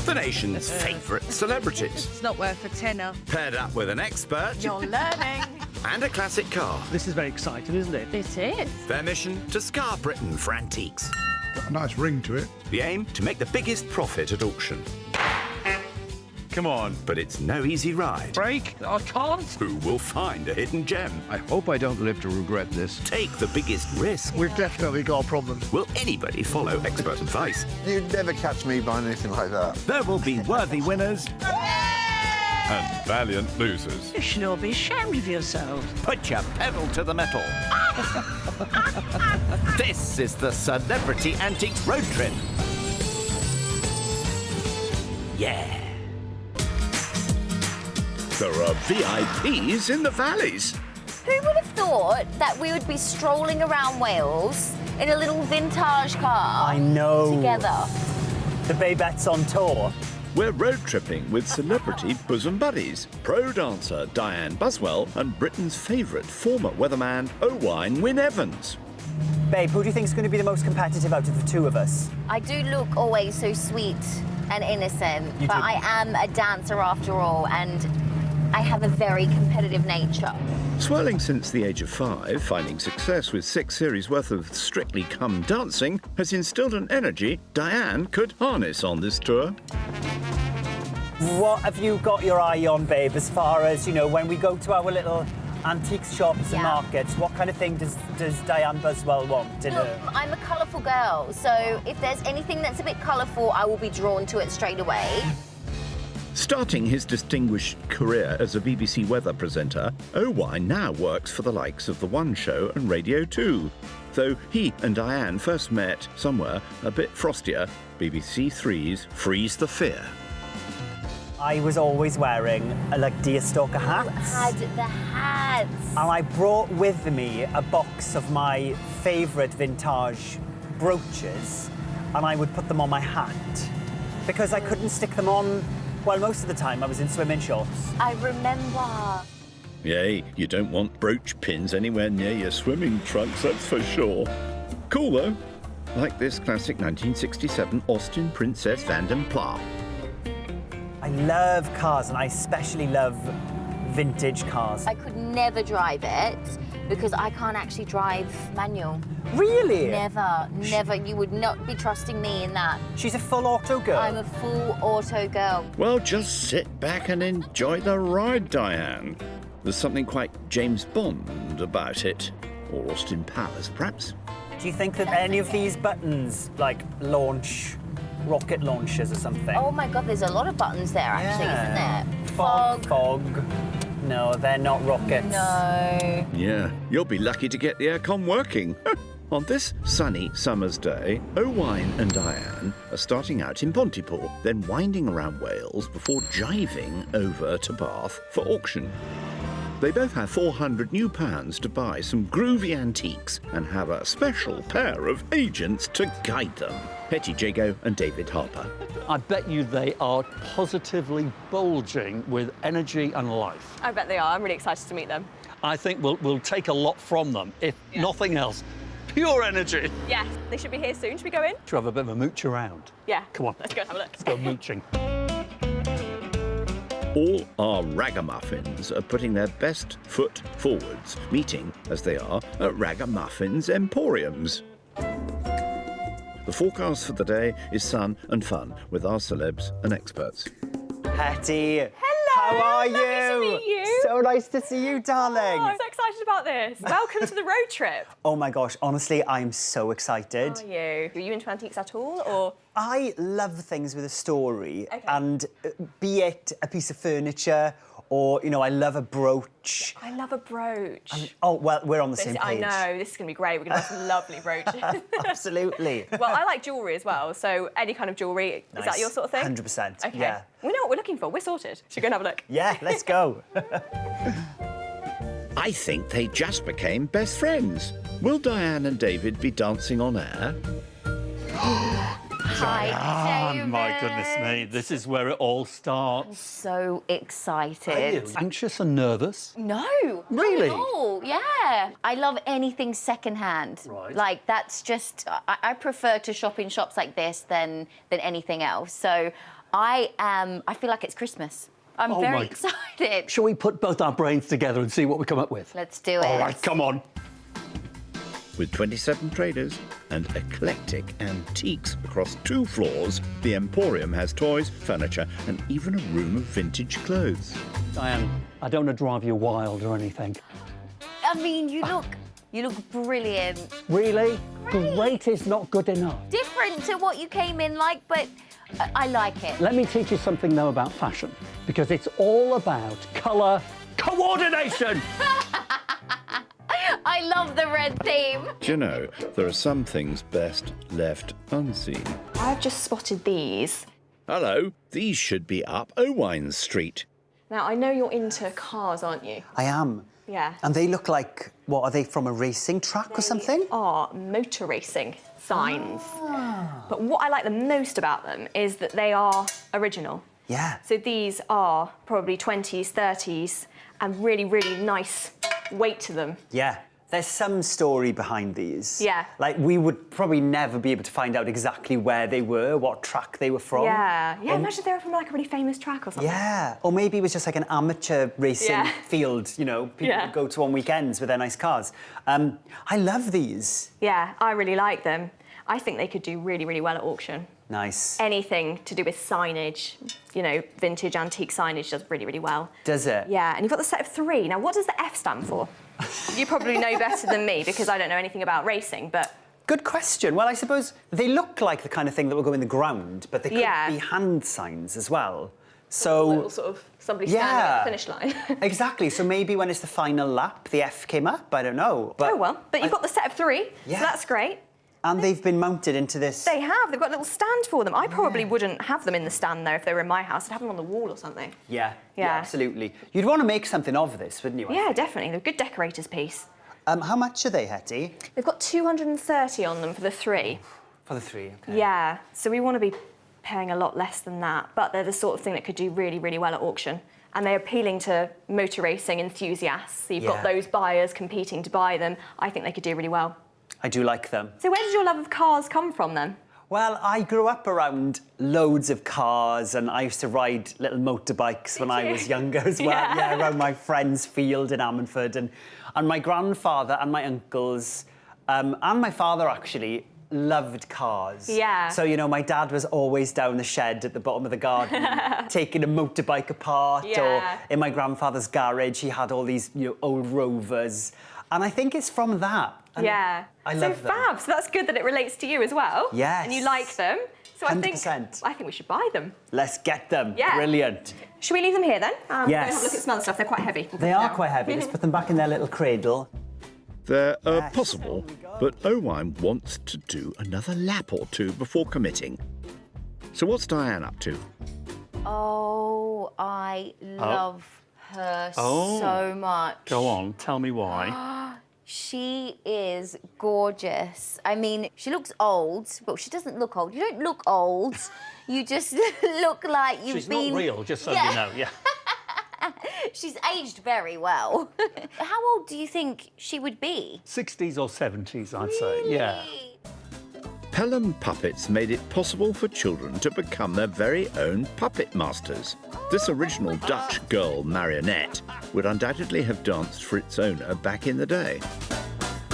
the nation's favourite celebrities. It's not worth a tenner. Paired up with an expert You're learning. and a classic car. This is very exciting, isn't it? It is. Their mission, to scar Britain for antiques. Got a nice ring to it. The aim, to make the biggest profit at auction. Come on. But it's no easy ride. Break? I can't. Who will find a hidden gem? I hope I don't live to regret this. Take the biggest risk? We've definitely got a problem. Will anybody follow expert advice? You'd never catch me buying anything like that. There will be worthy winners and valiant losers. You should all be ashamed of yourselves. Put your pedal to the metal. This is the Celebrity Antiques Road Trip. Yeah. There are VIPs in the valleys. Who would have thought that we would be strolling around Wales in a little vintage car? I know. Together. The Babettes on tour. We're road tripping with celebrity bosom buddies, pro dancer Diane Buswell and Britain's favourite former weatherman Owain Wyn Evans. Babe, who do you think is going to be the most competitive out of the two of us? I do look always so sweet and innocent, You but do. I am a dancer after all, and I have a very competitive nature. Swirling since the age of 5, finding success with 6 series worth of Strictly Come Dancing has instilled an energy Diane could harness on this tour. What have you got your eye on, babe, as far as, you know, when we go to our little antiques shops and Yeah. markets, what kind of thing does Diane Buswell want in Look, her? I'm a colourful girl, so if there's anything that's a bit colourful, I will be drawn to it straight away. Starting his distinguished career as a BBC weather presenter, Owain now works for the likes of The One Show and Radio 2. Though he and Diane first met somewhere a bit frostier, BBC Three's Freeze the Fear. I was always wearing like deerstalker hats. Had the hats. And I brought with me a box of my favourite vintage brooches, and I would put them on my hat because I couldn't stick them on. Well, most of the time I was in swimming shorts. I remember. Yay, you don't want brooch pins anywhere near your swimming trunks, that's for sure. Cool though. Like this classic 1967 Austin Princess Vanden Plas. I love cars, and I especially love vintage cars. I could never drive it because I can't actually drive manual. Really? Never. You would not be trusting me in that. She's a full auto girl. I'm a full auto girl. Well, just sit back and enjoy the ride, Diane. There's something quite James Bond about it. Or Austin Powers, perhaps. Do you think that any of these buttons, like, launch rocket launchers or something? Oh my God, there's a lot of buttons there actually, isn't there? Fog. No, they're not rockets. No. Yeah, you'll be lucky to get the aircon working. On this sunny summer's day, Owain and Diane are starting out in Pontypool, then winding around Wales before jiving over to Bath for auction. They both have £400 to buy some groovy antiques and have a special pair of agents to guide them. Hetty Jago and David Harper. I bet you they are positively bulging with energy and life. I bet they are. I'm really excited to meet them. I think we'll take a lot from them, if nothing else. Pure energy. Yes, they should be here soon. Should we go in? Should we have a bit of a mooch around? Yeah. Come on. Let's go and have a look. Let's go mooching. All our ragamuffins are putting their best foot forwards, meeting, as they are, at Ragamuffins Emporiums. The forecast for the day is sun and fun with our celebs and experts. Hetty. Hello. How are Lovely to meet you. So nice to see you, darling. Oh, I'm so excited about this. Welcome to the road trip. Oh my gosh, honestly, I'm so excited. How are you? Are you into antiques at all, or? I love things with a story, Okay. and be it a piece of furniture or, you know, I love a brooch. I love a brooch. Oh, well, we're on the same I page. know, this is going to be great. We're going to have some lovely brooches. Absolutely. Well, I like jewellery as well, so any kind of jewellery, is that your sort of thing? 100%, Okay. yeah. We know what we're looking for. We're sorted. Should we go and have a look? Yeah, let's go. I think they just became best friends. Will Diane and David be dancing on air? Hi, David. My goodness me, this is where it all starts. So Are excited. you anxious and nervous? No. Really? Not at all. Yeah. I love anything secondhand. Right. Like, that's just... I prefer to shop in shops like this than anything else. So I feel like it's Christmas. I'm Oh very my- excited. Shall we put both our brains together and see what we come up with? Let's do it. All right, come on. With 27 traders and eclectic antiques across 2 floors, the Emporium has toys, furniture, and even a room of vintage clothes. Diane, I don't want to drive you wild or anything. I mean, you look brilliant. Really? Great is not good enough. Different to what you came in like, but I like it. Let me teach you something, though, about fashion, because it's all about colour coordination. I love the red theme. Do you know, there are some things best left unseen. I've just spotted these. Hello, these should be up Owine Street. Now, I know you're into cars, aren't you? I am. Yeah. And they look like, what, are they from a racing track or something? Are motor racing signs. But what I like the most about them is that they are original. Yeah. So these are probably 20s, 30s, and really, really nice weight to them. Yeah. There's some story behind these. Yeah. Like, we would probably never be able to find out exactly where they were, what track they were from. Yeah. Imagine if they were from like a really famous track or something. Yeah, or maybe it was just like an amateur racing Yeah. field, you know, people would go to on weekends with their nice cars. I love these. Yeah, I really like them. I think they could do really, really well at auction. Nice. Anything to do with signage, you know, vintage, antique signage does really, really well. Does it? Yeah, and you've got the set of 3. Now, what does the F stand for? You probably know better than me because I don't know anything about racing, but... Good question. Well, I suppose they look like the kind of thing that will go in the ground, but they could Yeah. be hand signs as well. So... little sort of somebody standing at the finish line. Exactly. So maybe when it's the final lap, the F came up. I don't know. But Oh, well. But you've got the set of 3, Yeah. so that's great. And they've been mounted into this... They have. They've got a little stand for them. I probably wouldn't have them in the stand, though, if they were in my house. I'd have them on the wall or something. Yeah, Yeah. absolutely. You'd want to make something of this, wouldn't you? I Yeah, think? definitely. They're a good decorator's piece. How much are they, Hetty? They've got 230 on them for the 3. For the 3, okay. Yeah, so we want to be paying a lot less than that, but they're the sort of thing that could do really, really well at auction. And they're appealing to motor racing enthusiasts. So you've got those buyers competing to buy them. I think they could do really well. I do like them. So where did your love of cars come from, then? Well, I grew up around loads of cars and I used to ride little motorbikes when I was younger as well. Yeah, around my friend's field in Ammanford. And my grandfather and my uncles, and my father actually, loved cars. Yeah. So, you know, my dad was always down the shed at the bottom of the garden taking a motorbike apart. Yeah. Or in my grandfather's garage, he had all these, you know, old Rovers. And I think it's from that. And Yeah. I love them. fab. So that's good that it relates to you as well. Yes. And you like them. So 100%. I think we should buy them. Let's get them. Yeah. Brilliant. Should we leave them here then? Yes. Go and have a look at some other stuff. They're quite heavy. They are quite heavy. Let's put them back in their little cradle. They're Yes. possible, but Owine wants to do another lap or 2 before committing. So what's Diane up to? Oh, I love her Oh. so much. Go on, tell me why. She is gorgeous. I mean, she looks old, but she doesn't look old. You don't look old. You just look like you've She's been... not real, just so Yeah. you know, yeah. She's aged very well. How old do you think she would be? 60s or 70s, I'd say, yeah. Really? Pelham Puppets made it possible for children to become their very own puppet masters. This original Dutch girl marionette would undoubtedly have danced for its owner back in the day.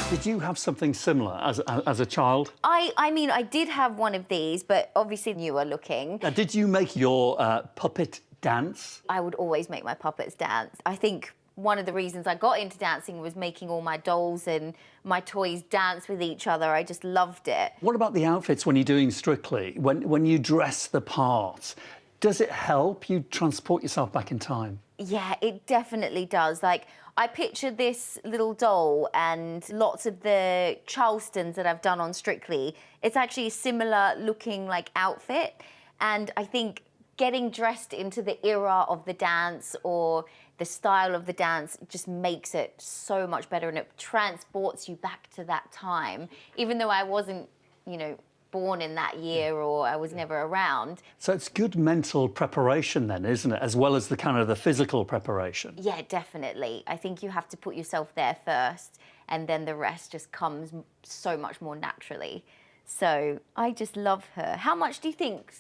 Did you have something similar as a child? I mean, I did have one of these, but obviously newer looking. Now, did you make your puppet dance? I would always make my puppets dance. I think one of the reasons I got into dancing was making all my dolls and my toys dance with each other. I just loved it. What about the outfits when you're doing Strictly? When you dress the part, does it help you transport yourself back in time? Yeah, it definitely does. Like, I pictured this little doll and lots of the Charlestons that I've done on Strictly. It's actually a similar looking like outfit. And I think getting dressed into the era of the dance or the style of the dance just makes it so much better and it transports you back to that time. Even though I wasn't, you know, born in that year or I was never around. So it's good mental preparation then, isn't it? As well as the kind of the physical preparation. Yeah, definitely. I think you have to put yourself there first and then the rest just comes so much more naturally. So I just love her. How much do you think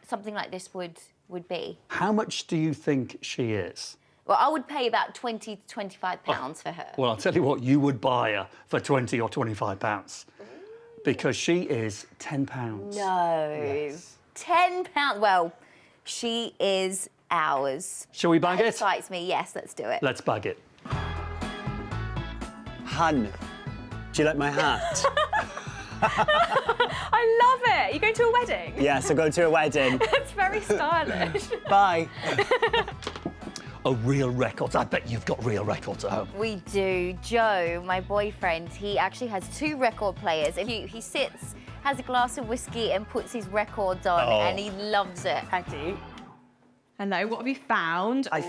something like this would be? How much do you think she is? Well, I would pay about 20 to 25 pounds for her. Well, I'll tell you what, you would buy her for 20 or 25 pounds. Because she is £10. No. Yes. £10. Well, she is ours. Shall we bag That it? excites me. Yes, let's do it. Let's bag it. Hun, do you like my hat? I love it. You going to a wedding? Yes, I'm going to a wedding. It's very stylish. Bye. Oh, real records. I bet you've got real records at home. We do. Joe, my boyfriend, he actually has 2 record players. And he sits, has a glass of whiskey and puts his records on and he loves it. I do. Hello, what have you found? I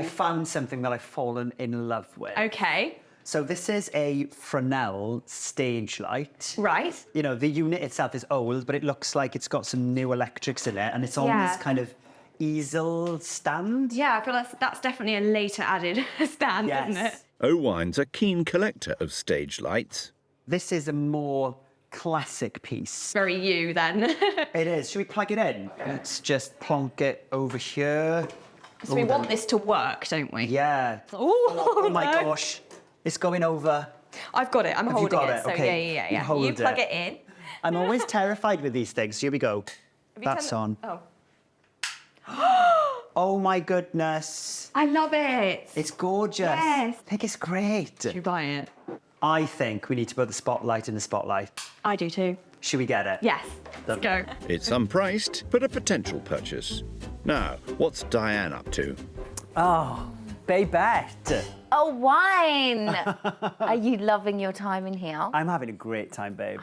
found something that I've fallen in love with. Okay. So this is a Fresnel stage light. Right. You know, the unit itself is old, but it looks like it's got some new electrics in it, and it's on Yeah. this kind of easel stand. Yeah, I feel that's definitely a later added stand, Yes. isn't it? Owine's a keen collector of stage lights. This is a more classic piece. Very you then. It is. Should we plug it in? Let's just plonk it over here. So we want this to work, don't we? Yeah. Oh, my no. gosh. It's going over. I've got it. I'm Have you holding got it. it? So Okay. yeah. You hold You plug it. it in. I'm always terrified with these things. Here we go. Have you That's turned on. Oh. Oh my goodness. I love it. It's gorgeous. Yes. I think it's great. Should we buy it? I think we need to put the spotlight in the spotlight. I do too. Should we get it? Yes. Let's go. It's unpriced, but a potential purchase. Now, what's Diane up to? Oh, Babette. Oh, wine! Are you loving your time in here? I'm having a great time, babe.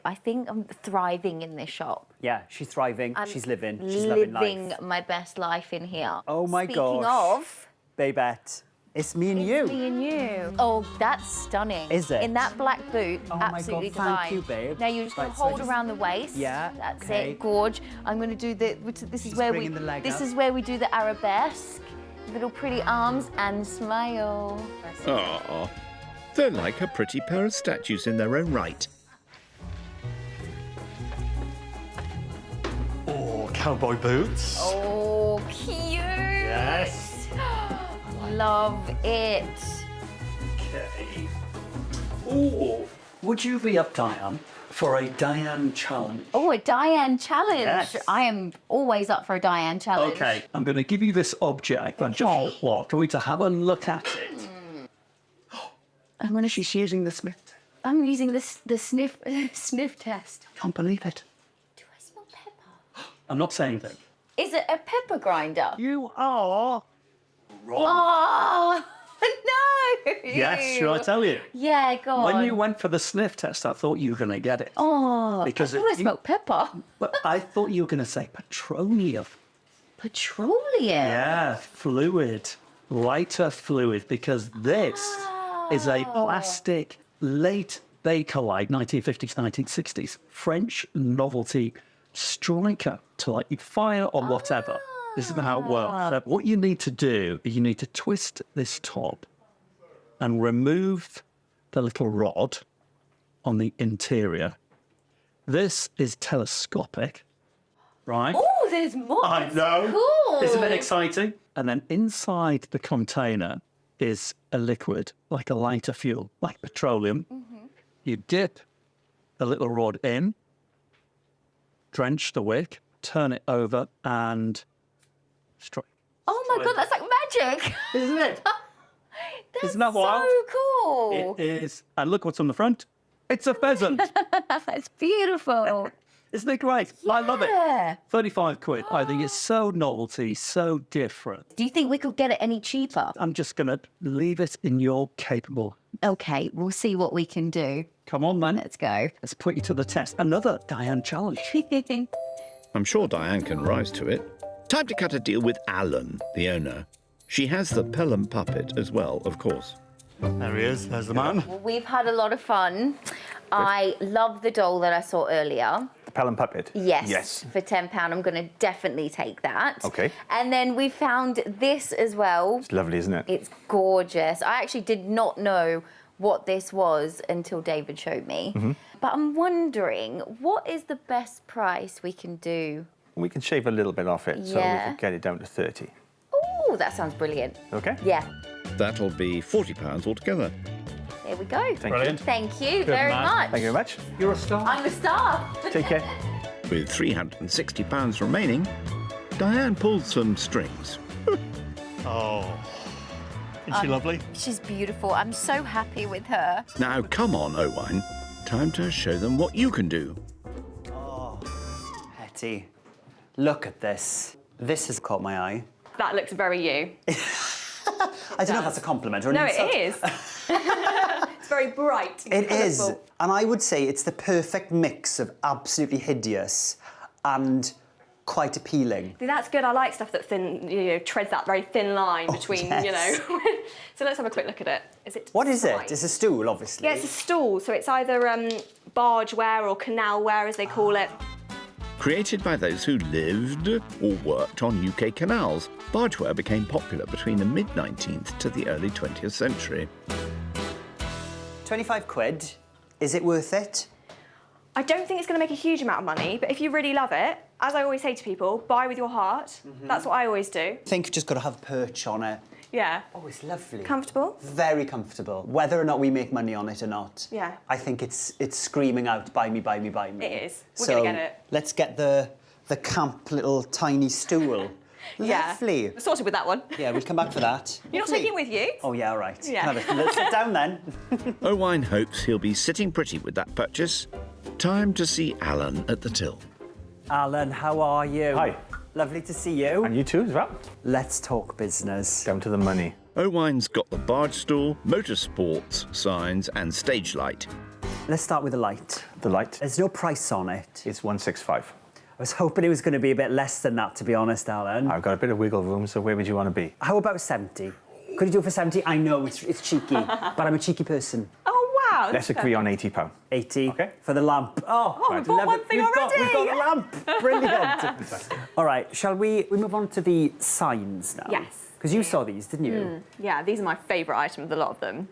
I think I'm thriving in this shop. Yeah, she's thriving. I'm she's living. She's loving life. my best life in here. Oh my Speaking gosh. of, Babette, it's me and you. me and you. Oh, that's stunning. Is it? In that black boot, Oh my God, absolutely thank divine. you, babe. Now you're just gonna Right, so I hold just- around the waist. Yeah, That's okay. it, gorge. I'm gonna do the. This is She's where we. bringing the leg This up. is where we do the arabesque. Little pretty arms and smile. Aww. They're like a pretty pair of statues in their own right. Oh, cowboy boots. Oh, cute. Yes. Love it. Okay. Oh, would you be up, Diane, for a Diane challenge? Oh, a Diane challenge. Yes. I am always up for a Diane challenge. Okay, I'm going to give you this object and just want you to have a look at it. I'm gonna. She's using the Smith. I'm using the sniff test. Can't believe it. Do I smell pepper? I'm not saying that. Is it a pepper grinder? You are wrong. Oh no! Yes, should I tell you? Yeah, go on. When you went for the sniff test, I thought you were going to get it. Oh, Because I thought I you- smelled pepper. But I thought you were going to say petroleum. Petroleum. Yeah, fluid, lighter fluid, because this is a plastic late Bakelite, 1950s, 1960s, French novelty striker to light your fire or whatever. This is how it works. So what you need to do is you need to twist this top and remove the little rod on the interior. This is telescopic, right? Oh, there's more. I know. Cool. Isn't it exciting? And then inside the container is a liquid, like a lighter fuel, like petroleum. You dip the little rod in, drench the wick, turn it over, and strike. Oh my god, that's like magic. Isn't it? That's Isn't that wild? so cool. It is. And look what's on the front. It's a pheasant. That's beautiful. Isn't it great? I love Yeah. it. 35 quid. I think it's so novelty, so different. Do you think we could get it any cheaper? I'm just going to leave it in your capable. Okay, we'll see what we can do. Come on, man. Let's go. Let's put you to the test. Another Diane challenge. I'm sure Diane can rise to it. Time to cut a deal with Alan, the owner. She has the Pelham puppet as well, of course. There he is. There's the man. Well, we've had a lot of fun. I love the doll that I saw earlier. The Pelham Puppet? Yes. For £10, I'm going to definitely take that. Okay. And then we found this as well. It's lovely, isn't it? It's gorgeous. I actually did not know what this was until David showed me. But I'm wondering, what is the best price we can do? We can shave a little bit off it, so we can get it down to 30. Oh, that sounds brilliant. Okay. Yeah. That'll be £40 altogether. There we go. Brilliant. Thank you very much. Thank you very much. You're a star. I'm a star. Take care. With £360 remaining, Diane pulled some strings. Oh. Isn't she lovely? She's beautiful. I'm so happy with her. Now, come on, Owain. Time to show them what you can do. Hetty, look at this. This has caught my eye. That looks very you. I don't know if that's a compliment or an No, insult. it is. It's very bright. And It is. colourful. And I would say it's the perfect mix of absolutely hideous and quite appealing. See, that's good. I like stuff that treads that very thin line between, yes. So let's have a quick look at it. Is it? What is right? it? It's a stool, obviously. Yeah, it's a stool. So it's either bargeware or canalware, as they call it. Created by those who lived or worked on UK canals, bargeware became popular between the mid-19th to the early 20th century. 25 quid. Is it worth it? I don't think it's going to make a huge amount of money, but if you really love it, as I always say to people, buy with your heart. That's what I always do. I think you've just got to have perch on it. Yeah. Oh, it's lovely. Comfortable? Very comfortable. Whether or not we make money on it or not. Yeah. I think it's screaming out, buy me, buy me, buy me. It is. We're So going to get it. let's get the camp little tiny stool. Yeah. Lovely. We're sorted with that one. Yeah, we'll come back for that. You're not Lovely. taking it with you? Oh, yeah, all right. Yeah. Let's sit down then. Owain hopes he'll be sitting pretty with that purchase. Time to see Alan at the till. Alan, how are you? Hi. Lovely to see you. And you too as well. Let's talk business. Down to the money. Owain's got the barge stool, motorsports signs and stage light. Let's start with the light. The light There's no price on it. is 165. I was hoping it was going to be a bit less than that, to be honest, Alan. I've got a bit of wiggle room, so where would you want to be? How about 70? Could you do it for 70? I know it's cheeky, but I'm a cheeky person. Oh, wow. Let's agree on £80. 80 Okay. for the lamp. Oh, we've bought one thing We've got already. a lamp. Brilliant. All right, shall we move on to the signs now? Yes. Because you saw these, didn't you? Yeah, these are my favourite items, a lot of them.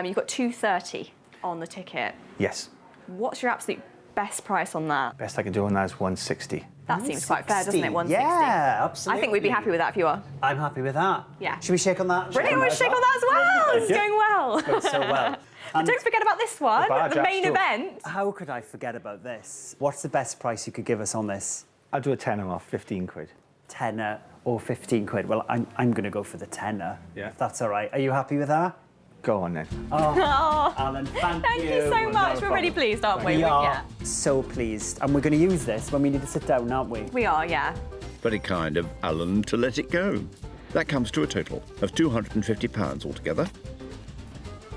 You've got $2.30 on the ticket. Yes. What's your absolute best price on that? Best I can do on that is 160. That seems quite fair, doesn't it? 160. Yeah, absolutely. I think we'd be happy with that if you are. I'm happy with that. Yeah. Should we shake on that? Brilliant, we'll shake on that as well. This is going well. Goes so well. But don't forget about this one, barge the app main store. event. How could I forget about this? What's the best price you could give us on this? I'll do a tenner off, 15 quid. Tenner or 15 quid? Well, I'm going to go for the tenner. Yeah. If that's all right. Are you happy with that? Go on then. Oh, Alan, thank you so much. We're really pleased, aren't we? We are Yeah. so pleased. And we're going to use this when we need to sit down, aren't we? We are, yeah. Very kind of Alan to let it go. That comes to a total of £250 altogether.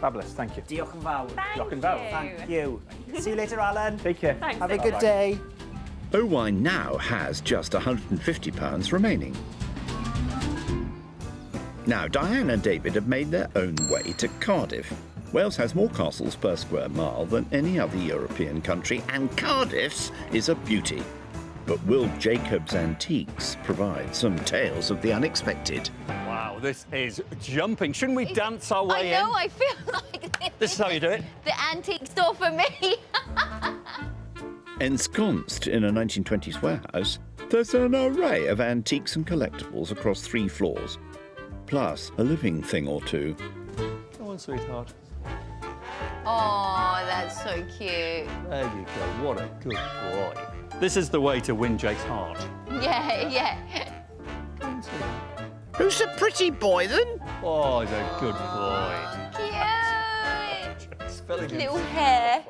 Fabulous, thank you. Diolch yn fawr. Diolch yn fawr. Thank you. See you later, Alan. Take care. Thanks. Have a Nick. good day. Owain now has just £150 remaining. Now, Diane and David have made their own way to Cardiff. Wales has more castles per square mile than any other European country, and Cardiff's is a beauty. But will Jacob's Antiques provide some tales of the unexpected? Wow, this is jumping. Shouldn't we dance our way in? I know, I feel like This is how you do it. the antique store for me. Ensconced in a 1920s warehouse, there's an array of antiques and collectibles across 3 floors, plus a living thing or two. Come on, sweetheart. Oh, that's so cute. There you go. What a good boy. This is the way to win Jake's heart. Yeah, yeah. Who's a pretty boy, then? Oh, he's a good boy. Cute. Spelling it. Little hair.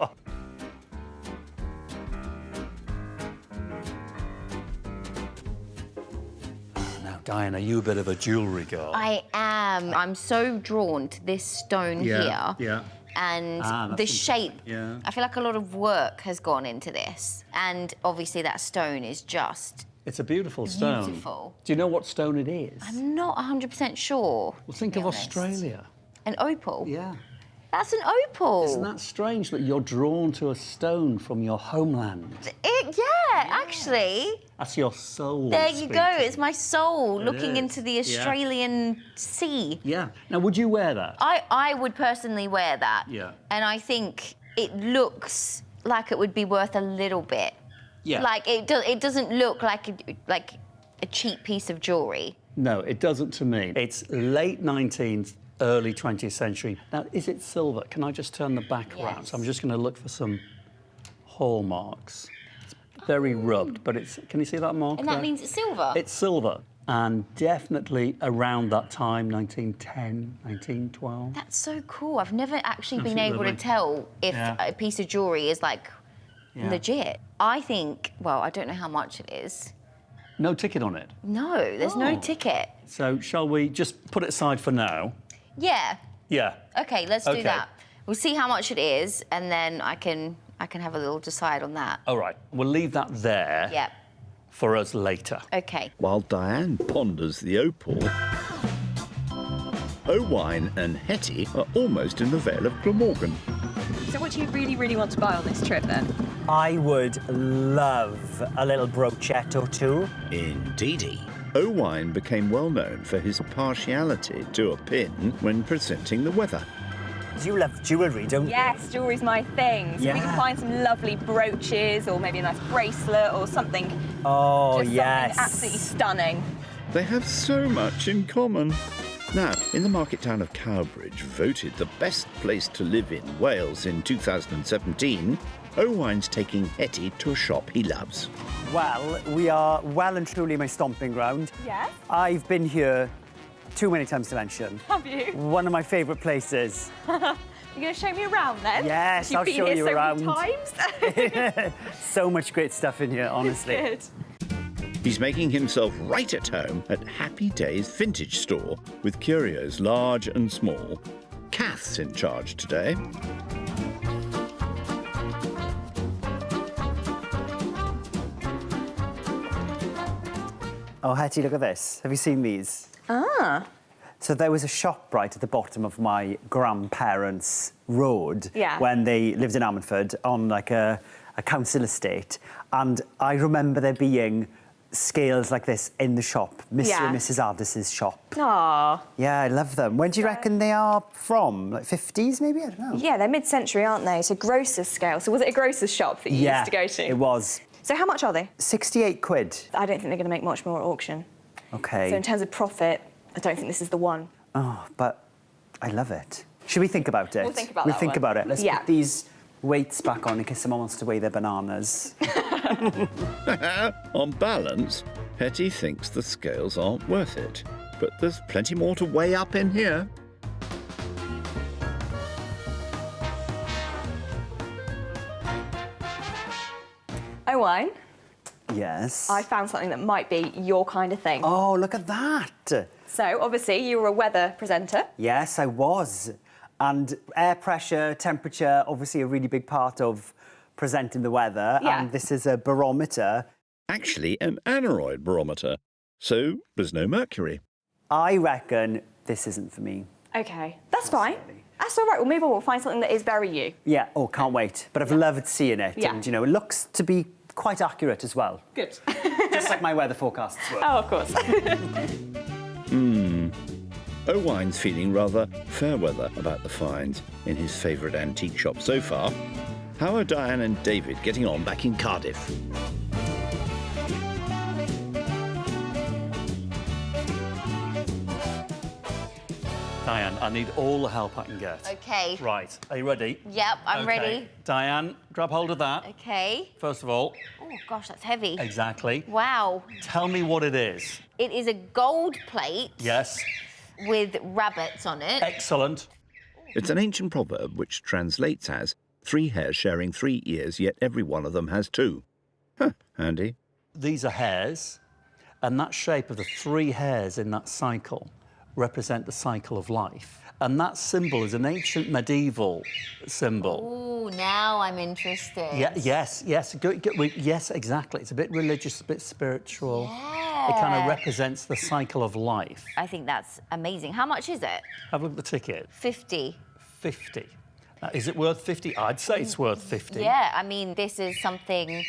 Now, Diane, are you a bit of a jewellery girl? I am. I'm so drawn to this stone here. Yeah. And that's the shape. Yeah. I feel like a lot of work has gone into this. And obviously that stone is just It's a beautiful stone. beautiful. Do you know what stone it is? I'm not 100% sure. Well, think to of be honest. Australia. An opal? Yeah. That's an opal. Isn't that strange that you're drawn to a stone from your homeland? Yeah, actually. That's your soul. There you speaking. go. It's my soul looking is. into the Australian sea. Yeah. Now, would you wear that? I would personally wear that. Yeah. And I think it looks like it would be worth a little bit. Yeah. Like it doesn't look like a cheap piece of jewellery. No, it doesn't to me. It's late 19th, early 20th century. Now, is it silver? Can I just turn the back around? So I'm just going to look for some hallmarks. It's very rubbed, but it's... Can you see that mark And that there? means it's silver. It's silver. And definitely around that time, 1910, 1912. That's so cool. I've never actually been Absolutely able to lovely. tell if a piece of jewellery is, like, Yeah. legit. I think, well, I don't know how much it is. No ticket on it. No, there's no ticket. So shall we just put it aside for now? Yeah. Yeah. Okay, let's do Okay. that. We'll see how much it is, and then I can have a little decide on that. All right. We'll leave that there Yeah. for us later. Okay. While Diane ponders the opal, Owain and Hetty are almost in the Vale of Glamorgan. So what do you really, really want to buy on this trip, then? I would love a little broochette or two. Indeedy. Owain became well known for his partiality to a pin when presenting the weather. You love jewellery, don't you? Yes, jewellery's my thing. So we can find some lovely brooches or maybe a nice bracelet or something. Oh, just yes. something absolutely stunning. They have so much in common. Now, in the market town of Cowbridge, voted the best place to live in Wales in 2017, Owain's taking Hetty to a shop he loves. Well, we are well and truly my stomping ground. Yes? I've been here too many times to mention. Have you? One of my favourite places. You're going to show me around, then? Yes, You've I'll been show here you so around. many times. So much great stuff in here, honestly. Good. He's making himself right at home at Happy Days Vintage Store with curios large and small. Kath's in charge today. Oh, Hetty, look at this. Have you seen these? Ah. So there was a shop right at the bottom of my grandparents' road when they lived in Ammanford on like a council estate. And I remember there being scales like this in the shop, Mr. and Mrs. Addis's shop. Aww. Yeah, I love them. When do you reckon they are from? Like 50s, maybe? I don't know. Yeah, they're mid-century, aren't they? So grocer's scale. So was it a grocer's shop that you used to go to? It was. So how much are they? 68 quid. I don't think they're going to make much more at auction. Okay. So in terms of profit, I don't think this is the one. Oh, but I love it. Should we think about it? We'll think about We'll that think one. about it. Let's Yeah. put these weights back on in case someone wants to weigh their bananas. On balance, Hetty thinks the scales aren't worth it. But there's plenty more to weigh up in here. Owain, Yes. I found something that might be your kind of thing. Oh, look at that. So, obviously, you were a weather presenter. Yes, I was. And air pressure, temperature, obviously a really big part of presenting the weather. Yeah. And this is a barometer. Actually, an aneroid barometer. So there's no mercury. I reckon this isn't for me. OK, that's fine. That's all right. We'll move on. We'll find something that is very you. Yeah, oh, can't wait. But I've loved seeing it. Yeah. And, you know, it looks to be quite accurate as well. Good. Just like my weather forecasts were. Oh, of course. Owain's feeling rather fair weather about the finds in his favourite antique shop so far. How are Diane and David getting on back in Cardiff? Diane, I need all the help I can get. Okay. Right, are you ready? Yep, I'm Okay. ready. Diane, grab hold of that. Okay. First of all, Oh, gosh, that's heavy. exactly. Wow. Tell me what it is. It is a gold plate Yes. with rabbits on it. Excellent. It's an ancient proverb which translates as 3 hares sharing 3 ears, yet every one of them has 2. Huh, handy. These are hairs, and that shape of the 3 hairs in that cycle represent the cycle of life. And that symbol is an ancient medieval symbol. Ooh, now I'm interested. Yes. Yes, exactly. It's a bit religious, a bit spiritual. Yeah. It kind of represents the cycle of life. I think that's amazing. How much is it? Have a look at the ticket. 50. 50. Is it worth 50? I'd say it's worth 50. Yeah, I mean, this is something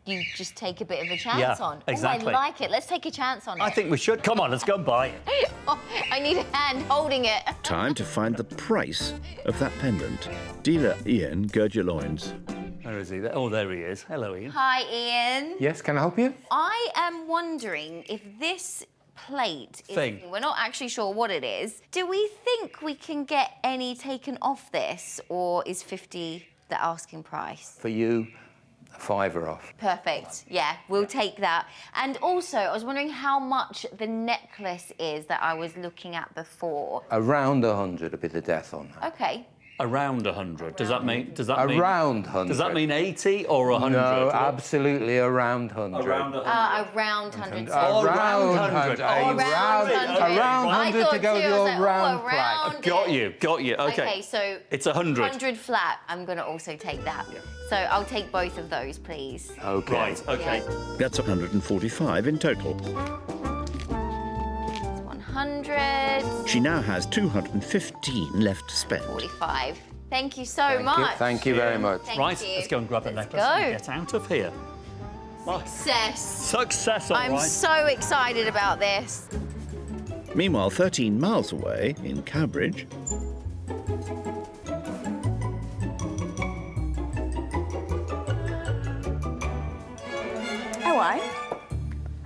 you just take a bit of a chance on. Exactly. Oh, I like it. Let's take a chance on it. I think we should. Come on, let's go and buy it. Oh, I need a hand holding it. Time to find the price of that pendant. Dealer Ian, gird your loins. Where is he? Oh, there he is. Hello, Ian. Hi, Ian. Yes, can I help you? I am wondering if this plate we're not actually sure what it is. Do we think we can get any taken off this, or is 50 the asking price? For you, a £5 off. Perfect. Yeah, we'll take that. And also, I was wondering how much the necklace is that I was looking at before. Around 100 would be the death on that. Okay. Around 100. Does that mean? Around 100. Does that mean 80 or 100? No, absolutely around 100. Around 100. Around 100. Around 100. Around 100 to go with your round plaque. Got you. Okay. Okay, so it's 100. 100 flat. I'm going to also take that. So I'll take both of those, please. Okay. Right, okay. That's 145 in total. 100. She now has 215 left to spend. 45. Thank you so much. Thank you very much. Right, you. let's go and grab the necklace go. and get out of here. Success. Success, all I'm right. so excited about this. Meanwhile, 13 miles away in Cowbridge,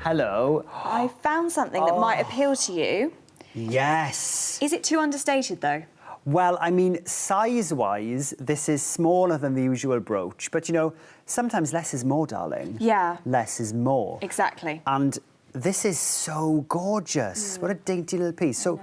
Hello. I found something that might appeal to you. Yes. Is it too understated, though? Well, I mean, size-wise, this is smaller than the usual brooch. But, you know, sometimes less is more, darling. Yeah. Less is more. Exactly. And this is so gorgeous. What a dainty little piece. So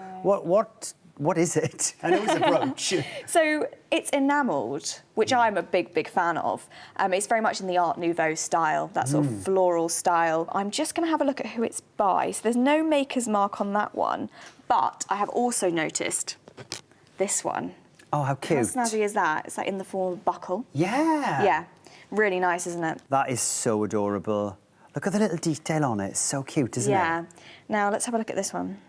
what is it? I know it's a brooch. So it's enamelled, which I'm a big fan of. It's very much in the Art Nouveau style, that sort of floral style. I'm just going to have a look at who it's by. So there's no maker's mark on that one, but I have also noticed this one. Oh, how cute. How snazzy is that? It's like in the form of a buckle. Yeah. Yeah, really nice, isn't it? That is so adorable. Look at the little detail on it. It's so cute, isn't it? Yeah. Now let's have a look at this one.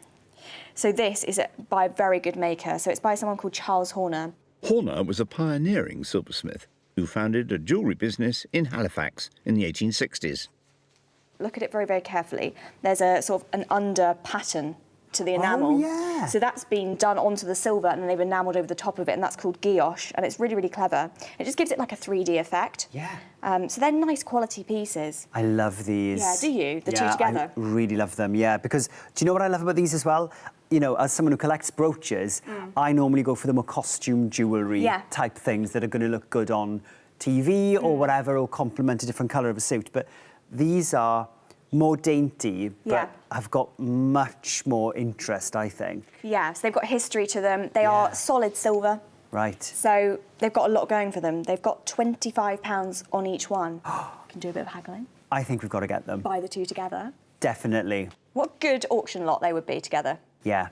So this is by a very good maker. So it's by someone called Charles Horner. Horner was a pioneering silversmith who founded a jewellery business in Halifax in the 1860s. Look at it very carefully. There's a sort of an under pattern to the enamel. Oh, yeah. So that's been done onto the silver and then they've enamelled over the top of it, and that's called guilloche, and it's really clever. It just gives it like a 3D effect. Yeah. So they're nice quality pieces. I love these. Yeah, do you? The two together? I really love them, yeah. Because do you know what I love about these as well? You know, as someone who collects brooches, I normally go for the more costume jewellery type things that are going to look good on TV or whatever, or complement a different colour of a suit. But these are more dainty, but have got much more interest, I think. Yeah, so they've got history to them. They are solid silver. Right. So they've got a lot going for them. They've got £25 on each one. Can do a bit of haggling. I think we've got to get them. Buy the two together. Definitely. What a good auction lot they would be together. Yeah.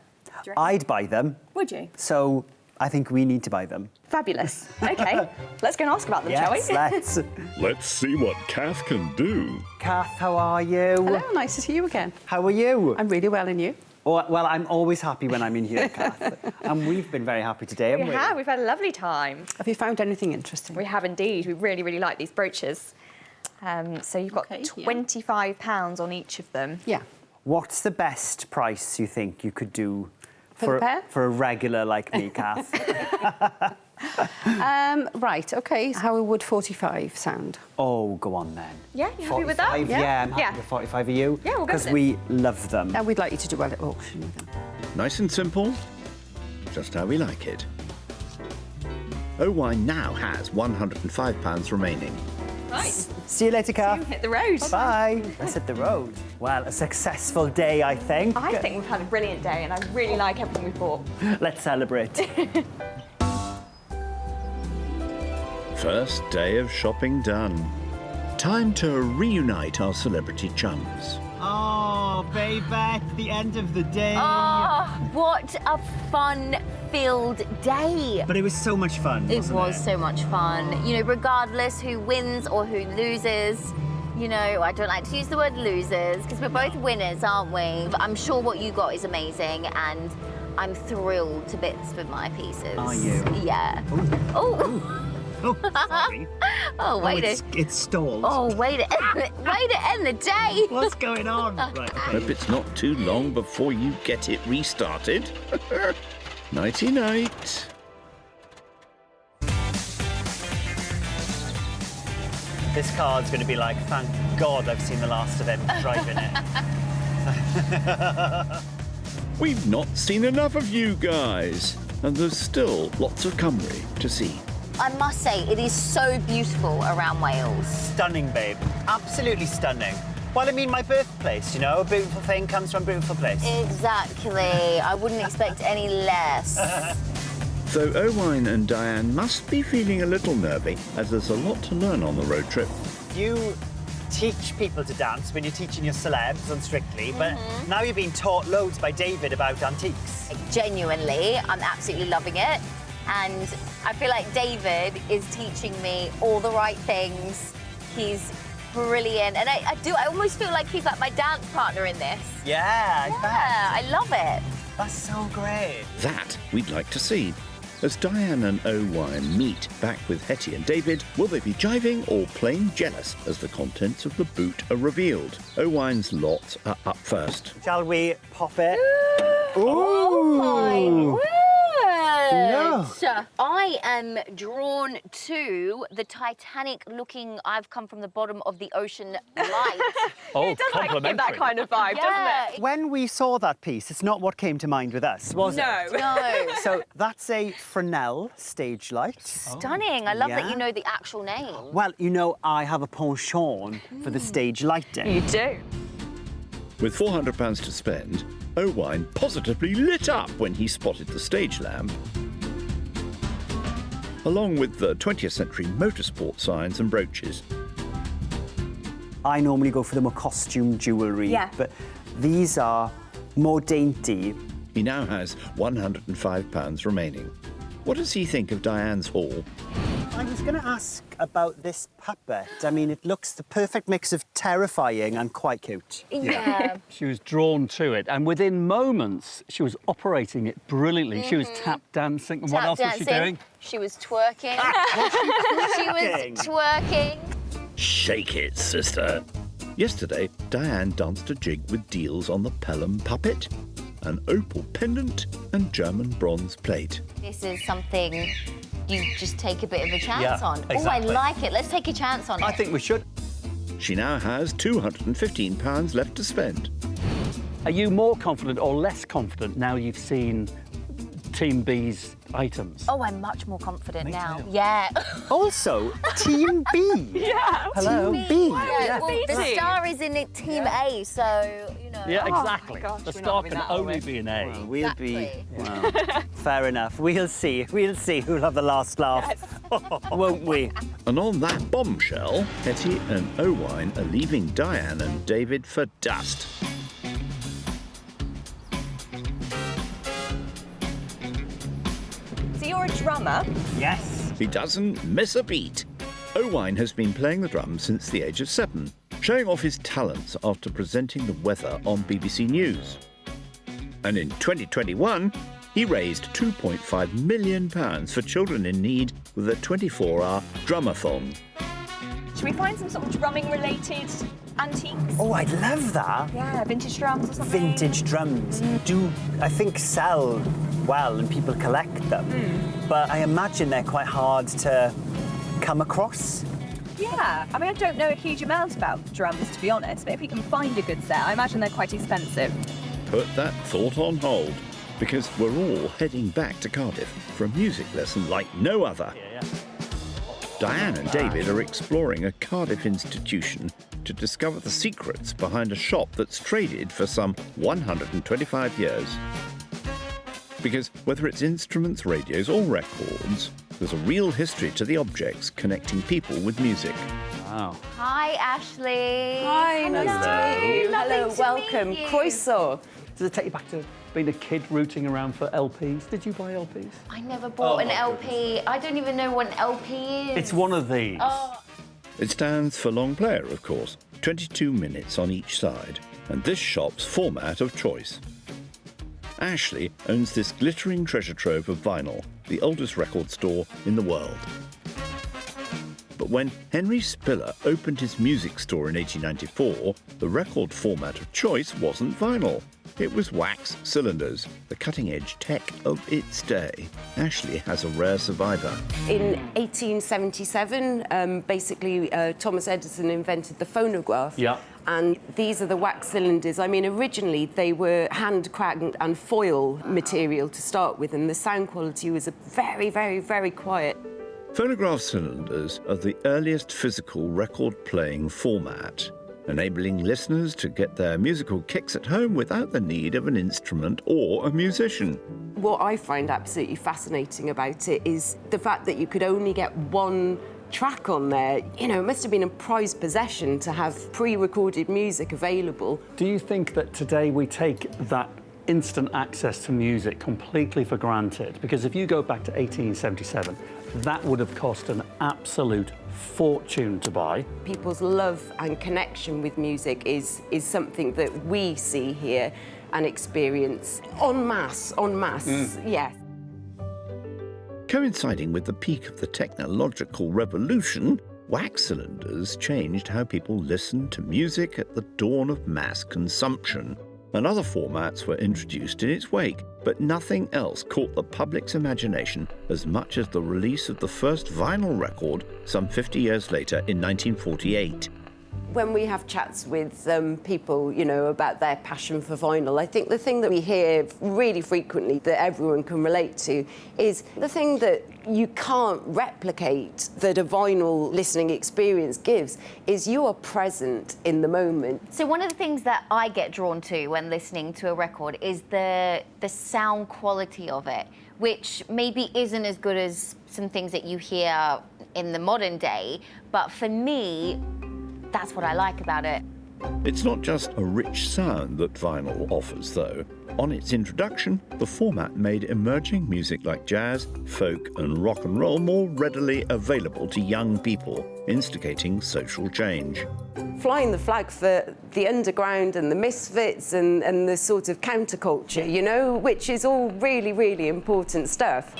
reckon? I'd buy them. Would you? So I think we need to buy them. Fabulous. OK, let's go and ask about them, shall we? Yes, let's. Let's see what Kath can do. Kath, how are you? Hello, nice to see you again. How are you? I'm really well, and you? Oh, well, I'm always happy when I'm in here, Kath. And we've been very happy today, haven't we? We have. We've had a lovely time. Have you found anything interesting? We have indeed. We really like these brooches. So you've got £25 on each of them. Yeah. What's the best price you think you could do For the pair? for a regular like me, Kath? Right, OK. How would 45 sound? Oh, go on then. Yeah, you happy with that? 45, yeah, I'm happy with 45. Are you? Yeah, we'll go Because with we love them. And we'd like you to do well at auction with them. Nice and simple, just how we like it. Owine now has £105 remaining. Right. See you later, Kath. Hit the road. Bye. Let's hit the road. Well, a successful day, I think. I think we've had a brilliant day, and I really like everything we've bought. Let's celebrate. First day of shopping done. Time to reunite our celebrity chums. Oh, baby, the end of the day. Oh, what a fun-filled day. But it was so much fun, It wasn't was so much fun. You know, regardless who wins or who loses, you know, I don't like to use the word losers because we're both winners, aren't we? But I'm sure what you got is amazing, and I'm thrilled to bits with my pieces. Are you? Yeah. Oh. Oh, sorry. Oh, it's stalled. Oh, way to end the day. What's going on? Right, okay. Hope it's not too long before you get it restarted. Nighty-night. This car's going to be like, thank God I've seen the last of him driving it. We've not seen enough of you guys, and there's still lots of Cymru to see. I must say, it is so beautiful around Wales. Stunning, babe. Absolutely stunning. Well, I mean, my birthplace, you know, a beautiful thing comes from a beautiful place. Exactly. I wouldn't expect any less. So Owain and Diane must be feeling a little nervy, as there's a lot to learn on the road trip. You teach people to dance when you're teaching your celebs on Strictly, but now you're being taught loads by David about antiques. Genuinely, I'm absolutely loving it. And I feel like David is teaching me all the right things. He's brilliant. And I almost feel like he's like my dance partner in this. Yeah, I bet. I love it. That's so great. That we'd like to see. As Diane and Owain meet back with Hetty and David, will they be jiving or plain jealous as the contents of the boot are revealed? Owain's lot are up first. Shall we pop it? Oh my word! No. I am drawn to the Titanic-looking. I've come from the bottom of the ocean light. Oh, It does like give complimentary. that kind of vibe, doesn't it? When we saw that piece, it's not what came to mind with us, was No. it? No. So that's a Fresnel stage light. Stunning. I love that Yeah. you know the actual name. Well, you know, I have a penchant for the stage lighting. You do. With £400 to spend, Owain positively lit up when he spotted the stage lamp, along with the 20th century motorsport signs and brooches. I normally go for the more costume jewellery, Yeah. but these are more dainty. He now has £105 remaining. What does he think of Diane's haul? I was going to ask about this puppet. I mean, it looks the perfect mix of terrifying and quite cute. Yeah. She was drawn to it, and within moments, she was operating it brilliantly. She was tap dancing. And what Tap else was she dancing. doing? She was twerking. She was twerking. Shake it, sister. Yesterday, Diane danced a jig with deals on the Pelham puppet, an opal pendant and German bronze plate. This is something you just take a bit of a chance Yeah, on. exactly. Oh, I like it. Let's take a chance on it. I think we should. She now has £215 left to spend. Are you more confident or less confident now you've seen Team B's items? Oh, I'm much more confident now. Yeah. Also, Team B. Yeah. Hello, Team B. Yeah, well, B the team. star is in it, Team A, so, you know. Yeah, exactly. gosh, the we're star not can having that, are only we? be an A. We'll Exactly. be... Well, fair enough. We'll see. We'll see who'll have the last laugh. Won't we? And on that bombshell, Hetty and Owain are leaving Diane and David for dust. So you're a drummer. Yes. He doesn't miss a beat. Owain has been playing the drums since the age of 7, showing off his talents after presenting the weather on BBC News. And in 2021, he raised £2.5 million for children in need with a 24-hour drumathon. Should we find some sort of drumming-related antiques? Oh, I'd love that. Yeah, vintage drums or something. Vintage drums do, I think, sell well and people collect them. But I imagine they're quite hard to come across. Yeah, I mean, I don't know a huge amount about drums, to be honest, but if you can find a good set, I imagine they're quite expensive. Put that thought on hold, because we're all heading back to Cardiff for a music lesson like no other. Diane and David are exploring a Cardiff institution to discover the secrets behind a shop that's traded for some 125 years. Because whether it's instruments, radios or records, there's a real history to the objects connecting people with music. Wow. Hi, Ashley. Hi, nice to meet you. Lovely Hello, to welcome. meet you. Croeso. Does it take you back to being a kid rooting around for LPs? Did you buy LPs? I never bought an LP. I don't even know what an LP is. It's one of these. Oh, It stands for long player, of course, 22 minutes on each side, and this shop's format of choice. Ashley owns this glittering treasure trove of vinyl, the oldest record store in the world. But when Henry Spiller opened his music store in 1894, the record format of choice wasn't vinyl. It was wax cylinders, the cutting-edge tech of its day. Ashley has a rare survivor. In 1877, basically, Thomas Edison invented the phonograph. Yeah. And these are the wax cylinders. I mean, originally they were hand cranked and foil material to start with, and the sound quality was very, very, very quiet. Phonograph cylinders are the earliest physical record-playing format, enabling listeners to get their musical kicks at home without the need of an instrument or a musician. What I find absolutely fascinating about it is the fact that you could only get one track on there. You know, it must have been a prized possession to have pre-recorded music available. Do you think that today we take that instant access to music completely for granted? Because if you go back to 1877, that would have cost an absolute fortune to buy. People's love and connection with music is something that we see here and experience en masse, yes. Coinciding with the peak of the technological revolution, wax cylinders changed how people listened to music at the dawn of mass consumption, and other formats were introduced in its wake, but nothing else caught the public's imagination as much as the release of the first vinyl record some 50 years later in 1948. When we have chats with people, you know, about their passion for vinyl, I think the thing that we hear really frequently that everyone can relate to is the thing that you can't replicate that a vinyl listening experience gives is you are present in the moment. So one of the things that I get drawn to when listening to a record is the sound quality of it, which maybe isn't as good as some things that you hear in the modern day, but for me, that's what I like about it. It's not just a rich sound that vinyl offers, though. On its introduction, the format made emerging music like jazz, folk and rock and roll more readily available to young people, instigating social change. Flying the flag for the underground and the misfits and the sort of counterculture, you know, which is all really, really important stuff.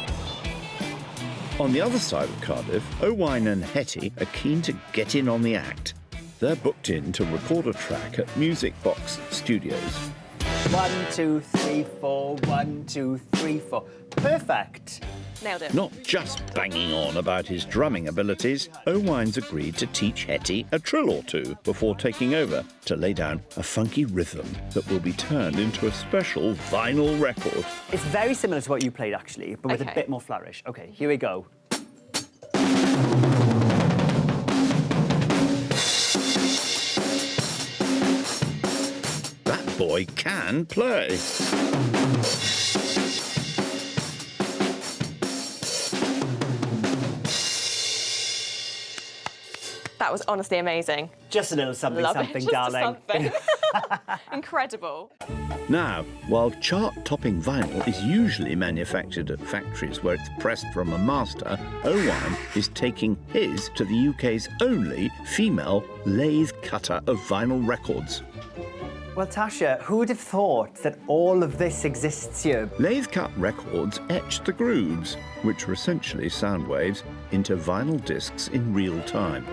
On the other side of Cardiff, Owain and Hetty are keen to get in on the act. They're booked in to record a track at Music Box Studios. 1, 2, 3, 4, 1, 2, 3, 4. Perfect. Nailed it. Not just banging on about his drumming abilities, Owain's agreed to teach Hetty a trill or two before taking over to lay down a funky rhythm that will be turned into a special vinyl record. It's very similar to what you played, actually, but with a Okay. bit more flourish. OK, here we go. That boy can play. That was honestly amazing. Just a little something, Love it. something, Just a darling. something. Incredible. Now, while chart-topping vinyl is usually manufactured at factories where it's pressed from a master, Owain is taking his to the UK's only female lathe cutter of vinyl records. Well, Tasha, who would have thought that all of this exists here? Lathe-cut records etch the grooves, which are essentially sound waves, into vinyl discs in real time.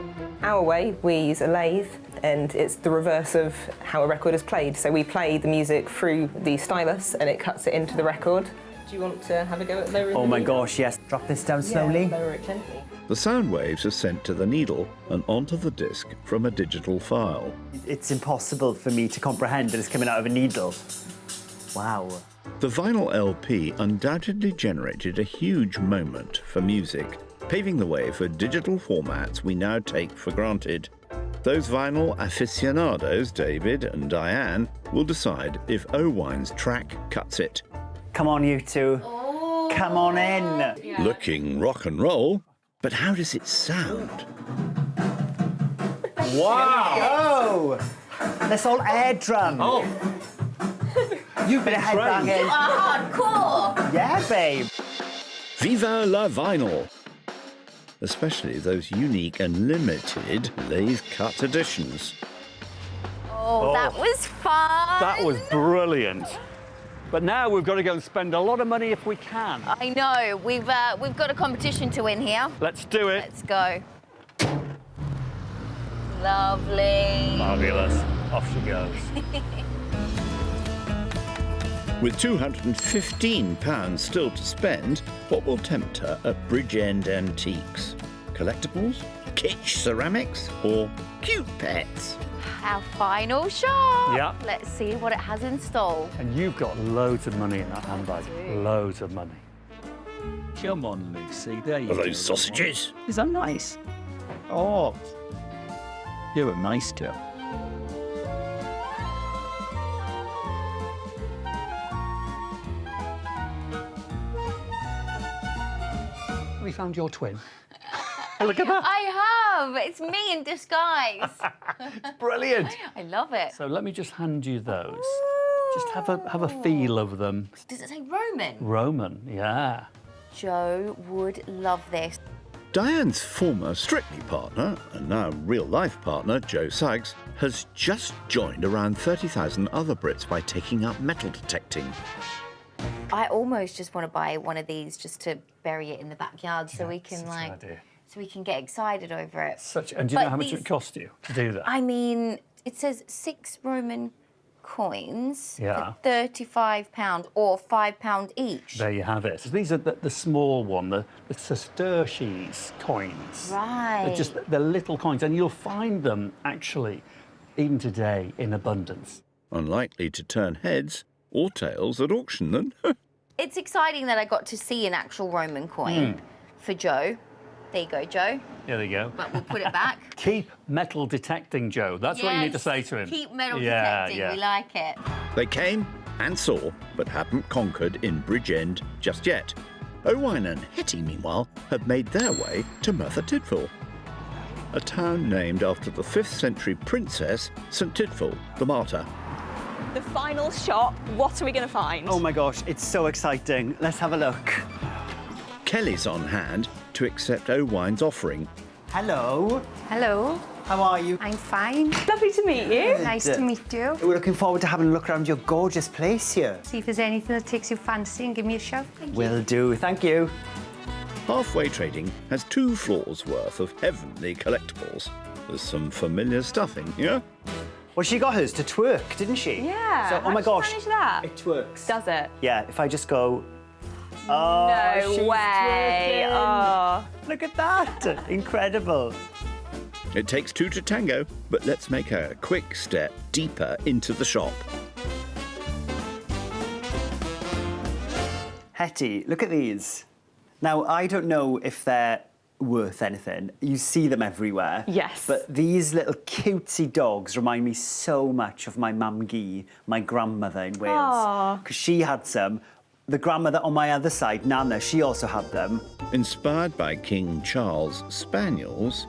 Our way, we use a lathe, and it's the reverse of how a record is played. So we play the music through the stylus, and it cuts it into the record. Do you want to have a go at lowering Oh the my needle? gosh, yes. Drop this down slowly. Yeah, lower it gently. The sound waves are sent to the needle and onto the disc from a digital file. It's impossible for me to comprehend that it's coming out of a needle. Wow. The vinyl LP undoubtedly generated a huge moment for music, paving the way for digital formats we now take for granted. Those vinyl aficionados, David and Diane, will decide if Owain's track cuts it. Come on, you two. Come on in. Looking rock and roll, but how does it sound? Wow! Let's all air drum. Oh. You've been trained. You are hardcore. Yeah, babe. Viva la vinyl! Especially those unique and limited lathe-cut editions. Oh, that was fun. That was brilliant. But now we've got to go and spend a lot of money if we can. I know. We've got a competition to win here. Let's do it. Let's go. Lovely. Fabulous. Off she goes. With £215 still to spend, what will tempt her at Bridgend Antiques? Collectibles, kitsch ceramics, or cute pets? Our final shot. Yep. Let's see what it has in store. And you've got loads of money in that handbag. Loads of money. Come on, Lucy. There you Are go. those sausages? Is that nice? Oh, you were nice to. We found your twin. Look at that. I have. It's me in disguise. Brilliant. I love it. So let me just hand you those. Just have a feel of them. Does it say Roman? Roman, yeah. Joe would love this. Diane's former Strictly partner, and now real-life partner, Joe Sykes, has just joined around 30,000 other Brits by taking up metal detecting. I almost just want to buy one of these just to bury it in the backyard so we can so we can get excited over it. And do you know how much it cost you to do that? I mean, it says 6 Roman coins Yeah. for £35 or £5 each. There you have it. These are the small one, the sesterces coins. Right. They're just the little coins, and you'll find them actually even today in abundance. Unlikely to turn heads or tails at auction, then. It's exciting that I got to see an actual Roman coin for Joe. There you go, Joe. There you go. But we'll put it back. Keep metal detecting, Joe. That's what you need to say to him. Keep metal detecting. Yeah. We like it. They came and saw, but hadn't conquered in Bridgend just yet. Owain and Hetty, meanwhile, have made their way to Merthyr Tydfil, a town named after the 5th century princess St Tydfil, the martyr. The final shot, what are we going to find? Oh my gosh, it's so exciting. Let's have a look. Kelly's on hand to accept Owain's offering. Hello. Hello. How are you? I'm fine. Lovely to meet you. Nice to meet you. We're looking forward to having a look around your gorgeous place here. See if there's anything that takes you fancy and give me a shout. Will do. Thank you. Halfway Trading has 2 floors worth of heavenly collectibles. There's some familiar stuffing, yeah? Well, she got hers to twerk, didn't she? Yeah. So, oh my gosh. How did you manage that? It twerks. Does it? Yeah, if I just go... Oh, No she's way. twerking. Oh. Look at that. Incredible. It takes 2 to tango, but let's make a quick step deeper into the shop. Hetty, look at these. Now, I don't know if they're worth anything. You see them everywhere. Yes. But these little cutesy dogs remind me so much of my Mam Gi, my grandmother in Wales. Because she had some. The grandmother on my other side, Nana, she also had them. Inspired by King Charles' spaniels,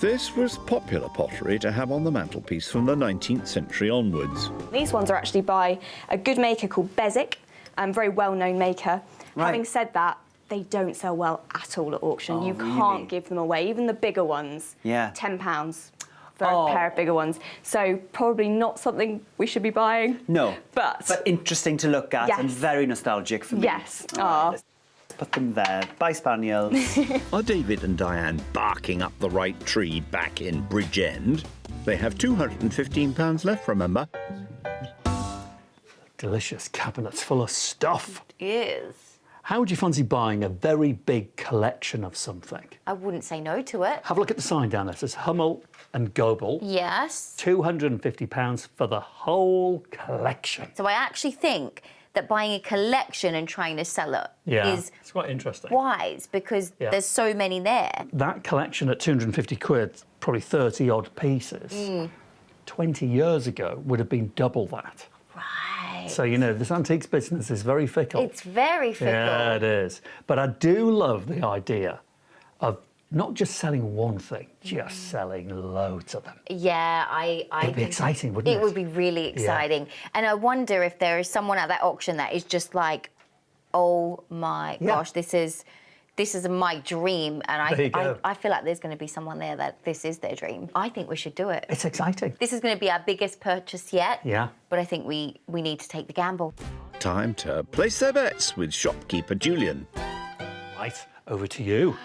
this was popular pottery to have on the mantelpiece from the 19th century onwards. These ones are actually by a good maker called Bezic, a very well-known maker. Right. Having said that, they don't sell well at all at auction. Oh, you really? can't give them away, even the bigger ones. Yeah. £10 for a pair of bigger ones. So probably not something we should be buying. No. But interesting to look at and Yes. very nostalgic for me. Yes. Let's put them there. Bye, Spaniels. Are David and Diane barking up the right tree back in Bridgend? They have £215 left, remember? Delicious cabinets full of stuff. It is. How would you fancy buying a very big collection of something? I wouldn't say no to it. Have a look at the sign down there. It says Hummel and Goebel. Yes. £250 for the whole collection. So I actually think that buying a collection and trying to sell it is it's quite interesting. wise because there's so many there. That collection at 250 quid, probably 30 odd pieces, 20 years ago would have been double that. Right. So, you know, this antiques business is very fickle. It's very fickle. Yeah, it is. But I do love the idea of not just selling one thing, just selling loads of them. Yeah, I It'd be think exciting, wouldn't it? It would be really exciting. And I wonder if there is someone at that auction that is just like, oh my gosh, this is this is my dream, and There you go. I feel like there's going to be someone there that this is their dream. I think we should do it. It's exciting. This is going to be our biggest purchase yet. Yeah. But I think we need to take the gamble. Time to place their bets with shopkeeper Julian. Right, over to you.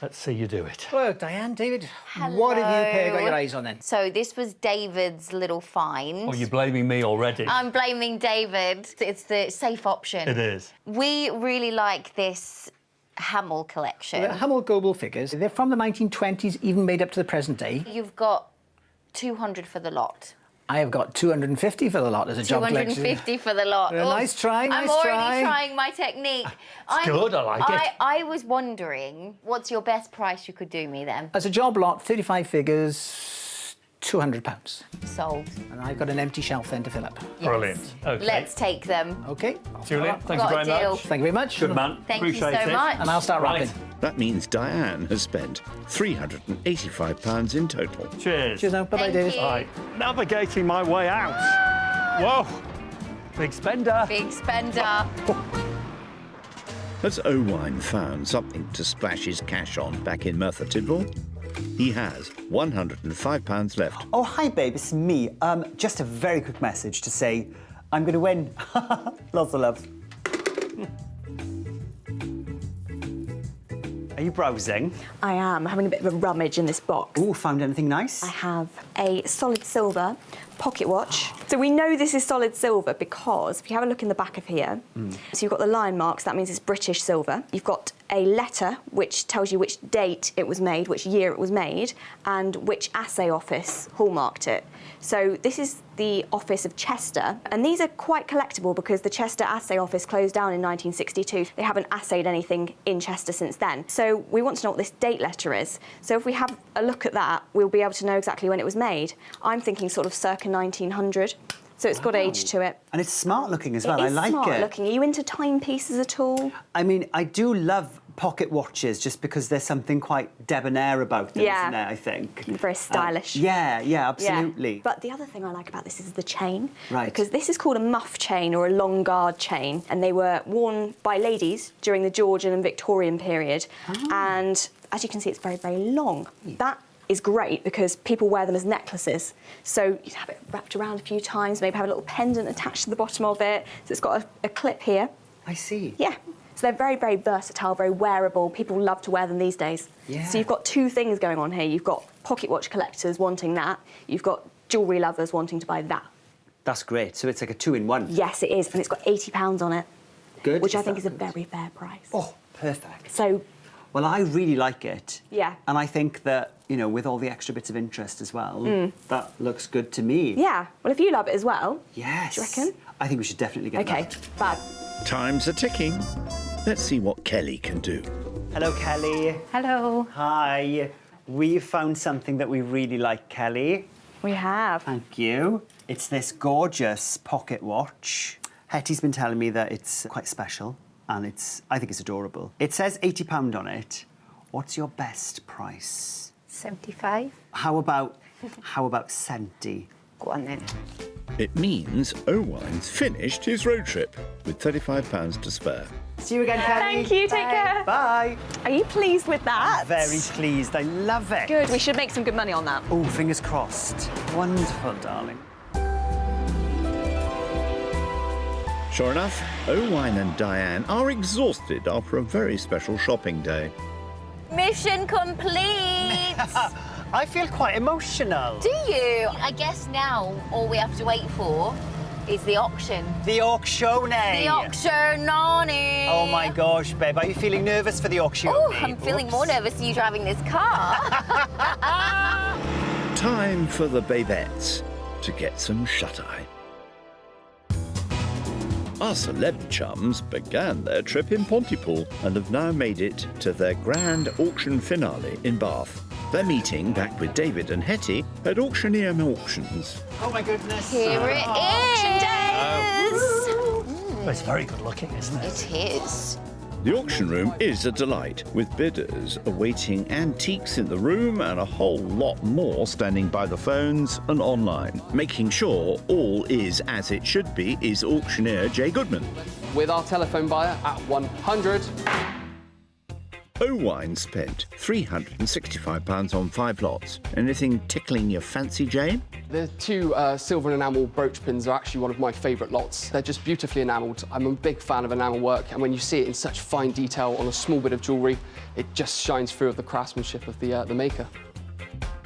Let's see you do it. Hello, Diane, David. Hello. What have you got your eyes on then? So this was David's little find. Oh, you're blaming me already. I'm blaming David. It's the safe option. It is. We really like this Hamel collection. The Hamel Goble figures, they're from the 1920s, even made up to the present day. You've got 200 for the lot. I have got 250 for the lot as a job collection. 250 for the lot. Yeah, nice try, nice I'm already try. trying my technique. It's good, I like it. I was wondering, what's your best price you could do me then? As a job lot, 35 figures, £200. Sold. And I've got an empty shelf then to fill up. Yes. Brilliant. Okay. Let's take them. OK. Julian, thank you Got a very deal. much. Thank you very much. Good man. Thank you Appreciate so it. much. And I'll start Right. wrapping. That means Diane has spent £385 in total. Cheers. Cheers now. Bye-bye, Thank David. you. Right, navigating my way out. Whoa, big spender. Big spender. Has Owain found something to splash his cash on back in Merthyr Tydfil? He has £105 left. Oh, hi, babe, it's me. Just a very quick message to say I'm going to win. Lots of love. Are you browsing? I am having a bit of a rummage in this box. Ooh, found anything nice? I have a solid silver pocket watch. So we know this is solid silver because if you have a look in the back of here, so you've got the line marks, that means it's British silver. You've got a letter which tells you which date it was made, which year it was made, and which assay office hallmarked it. So this is the office of Chester, and these are quite collectible because the Chester assay office closed down in 1962. They haven't assayed anything in Chester since then. So we want to know what this date letter is. So if we have a look at that, we'll be able to know exactly when it was made. I'm thinking sort of circa 1900. So it's got age to it. And it's smart looking as well. It I is like smart it. looking. Are you into timepieces at all? I mean, I do love pocket watches just because there's something quite debonair about them, isn't there, I think? Very stylish. Yeah, absolutely. Yeah. But the other thing I like about this is the chain. Right. Because this is called a muff chain or a long guard chain, and they were worn by ladies during the Georgian and Victorian period. And as you can see, it's very, very long. That is great because people wear them as necklaces. So you have it wrapped around a few times, maybe have a little pendant attached to the bottom of it. So it's got a clip here. I see. Yeah. So they're very, very versatile, very wearable. People love to wear them these days. Yeah. So you've got two things going on here. You've got pocket watch collectors wanting that. You've got jewellery lovers wanting to buy that. That's great. So it's like a two-in-one. Yes, it is. And it's got £80 on it. Good. Which I think is a very fair price. Oh, perfect. So, well, I really like it. yeah. And I think that, you know, with all the extra bits of interest as well, that looks good to me. Yeah. Well, if you love it as well. Yes. Do you reckon? I think we should definitely get OK, that. fab. Time's a ticking. Let's see what Kelly can do. Hello, Kelly. Hello. Hi. We found something that we really like, Kelly. We have. Thank you. It's this gorgeous pocket watch. Hetty's been telling me that it's quite special, and I think it's adorable. It says £80 on it. What's your best price? 75. How about 70? Go on then. It means Owain's finished his road trip with £35 to spare. See you again, Kelly. Thank you. Take care. Bye. Are you pleased with that? Very pleased. I love it. Good. We should make some good money on that. Oh, fingers crossed. Wonderful, darling. Sure enough, Owain and Diane are exhausted after a very special shopping day. Mission complete! I feel quite emotional. Do you? I guess now all we have to wait for is the auction. The auction, The auction, Nani! Oh my gosh, babe, are you feeling nervous for the auction? Oh, I'm feeling more nervous than you driving this car. Time for the babettes to get some shut-eye. Our celeb chums began their trip in Pontypool and have now made it to their grand auction finale in Bath. They're meeting back with David and Hetty at Auctioneer Auctions. Oh my goodness. Here it is. Auction day. It's very good looking, isn't it? It is. The auction room is a delight, with bidders awaiting antiques in the room and a whole lot more standing by the phones and online. Making sure all is as it should be is auctioneer Jay Goodman. With our telephone buyer at 100. Owine spent £365 on 5 lots. Anything tickling your fancy, Jane? The two silver and enamel brooch pins are actually one of my favourite lots. They're just beautifully enamelled. I'm a big fan of enamel work, and when you see it in such fine detail on a small bit of jewellery, it just shines through of the craftsmanship of the maker.